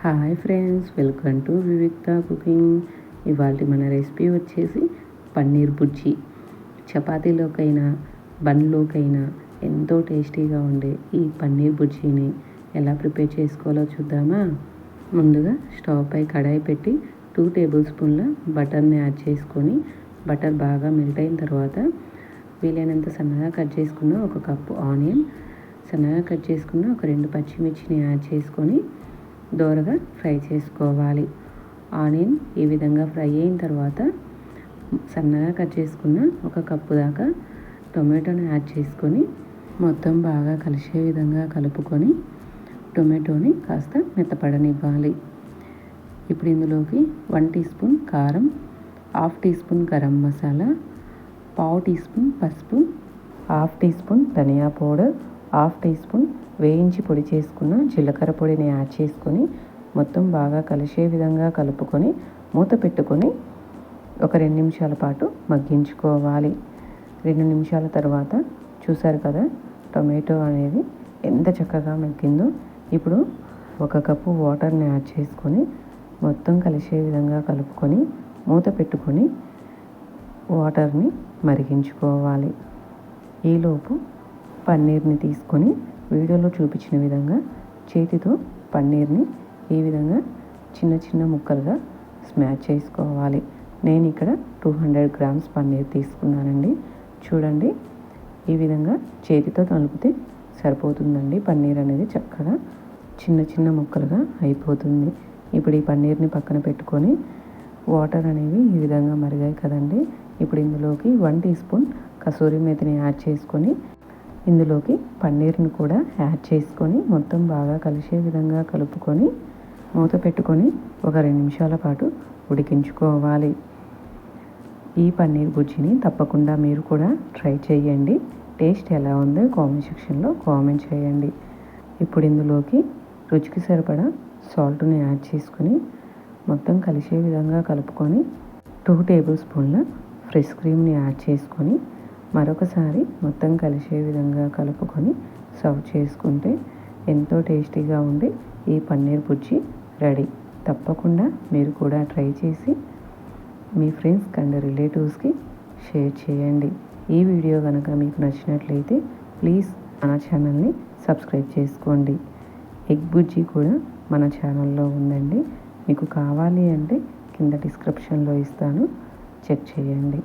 Hi friends, welcome to వివిక్త cooking. ఇవాళ మన రెసిపీ వచ్చేసి పన్నీర్ బుర్జీ. చపాతీలోకైనా బన్లోకైనా ఎంతో టేస్టీగా ఉండే ఈ పన్నీర్ బుర్జీని ఎలా ప్రిపేర్ చేసుకోవాలో చూద్దామా. ముందుగా స్టవ్ పై కడాయి పెట్టి 2 టేబుల్ స్పూన్ల బటర్ని యాడ్ చేసుకొని, బటర్ బాగా మెల్ట్ అయిన తర్వాత వీలైనంత సన్నగా కట్ చేసుకున్న 1 కప్పు ఆనియన్, సన్నగా కట్ చేసుకున్న 2 పచ్చిమిర్చిని యాడ్ చేసుకొని దోరగా ఫ్రై చేసుకోవాలి. ఆనియన్ ఈ విధంగా ఫ్రై అయిన తర్వాత సన్నగా కట్ చేసుకున్న 1 కప్పు దాకా టొమాటోని యాడ్ చేసుకొని మొత్తం బాగా కలిసే విధంగా కలుపుకొని టొమాటోని కాస్త మెత్తపడనివ్వాలి. ఇప్పుడు ఇందులోకి 1 టీ స్పూన్ కారం, 1/2 teaspoon garam masala, 1/2 teaspoon పసుపు, 1/2 టీ స్పూన్ ధనియా పౌడర్, 1/2 టీ స్పూన్ వేయించి పొడి చేసుకున్న జీలకర్ర పొడిని యాడ్ చేసుకొని మొత్తం బాగా కలిసే విధంగా కలుపుకొని మూత పెట్టుకొని ఒక 2 నిమిషాల పాటు మగ్గించుకోవాలి. 2 నిమిషాల తర్వాత చూసారు కదా, టొమాటో అనేది ఎంత చక్కగా మగ్గిందో. ఇప్పుడు 1 కప్పు వాటర్ని యాడ్ చేసుకొని మొత్తం కలిసే విధంగా కలుపుకొని మూత పెట్టుకొని వాటర్ని మరిగించుకోవాలి. ఈలోపు పన్నీర్ని తీసుకొని వీడియోలో చూపించిన విధంగా చేతితో పన్నీర్ని ఈ విధంగా చిన్న చిన్న ముక్కలుగా స్మాష్ చేసుకోవాలి. నేను ఇక్కడ 200 గ్రామ్స్ పన్నీర్ తీసుకున్నానండి. చూడండి, ఈ విధంగా చేతితో నలిపితే సరిపోతుందండి. పన్నీర్ అనేది చక్కగా చిన్న చిన్న ముక్కలుగా అయిపోతుంది. ఇప్పుడు ఈ పన్నీర్ని పక్కన పెట్టుకొని వాటర్ అనేవి ఈ విధంగా మరిగాయి కదండి. ఇప్పుడు ఇందులోకి 1 టీ స్పూన్ కసూరి మేతిని యాడ్ చేసుకొని ఇందులోకి పన్నీర్ని కూడా యాడ్ చేసుకొని మొత్తం బాగా కలిసే విధంగా కలుపుకొని మూత పెట్టుకొని ఒక 2 నిమిషాల పాటు ఉడికించుకోవాలి. ఈ పన్నీర్ బుర్జీని తప్పకుండా మీరు కూడా ట్రై చేయండి. టేస్ట్ ఎలా ఉందో కామెంట్ సెక్షన్లో కామెంట్ చేయండి. ఇప్పుడు ఇందులోకి రుచికి సరిపడా సాల్ట్ని యాడ్ చేసుకొని మొత్తం కలిసే విధంగా కలుపుకొని 2 టేబుల్ స్పూన్ల ఫ్రెష్ క్రీమ్ని యాడ్ చేసుకొని మరొకసారి మొత్తం కలిసే విధంగా కలుపుకొని సర్వ్ చేసుకుంటే ఎంతో టేస్టీగా ఉండే ఈ పన్నీర్ బుర్జీ రెడీ. తప్పకుండా మీరు కూడా ట్రై చేసి మీ ఫ్రెండ్స్ అండ్ రిలేటివ్స్కి షేర్ చేయండి. ఈ వీడియో కనుక మీకు నచ్చినట్లయితే ప్లీజ్ మన ఛానల్ని సబ్స్క్రైబ్ చేసుకోండి. ఎగ్ బుర్జీ కూడా మన ఛానల్లో ఉందండి. మీకు కావాలి అంటే కింద డిస్క్రిప్షన్లో ఇస్తాను, చెక్ చేయండి.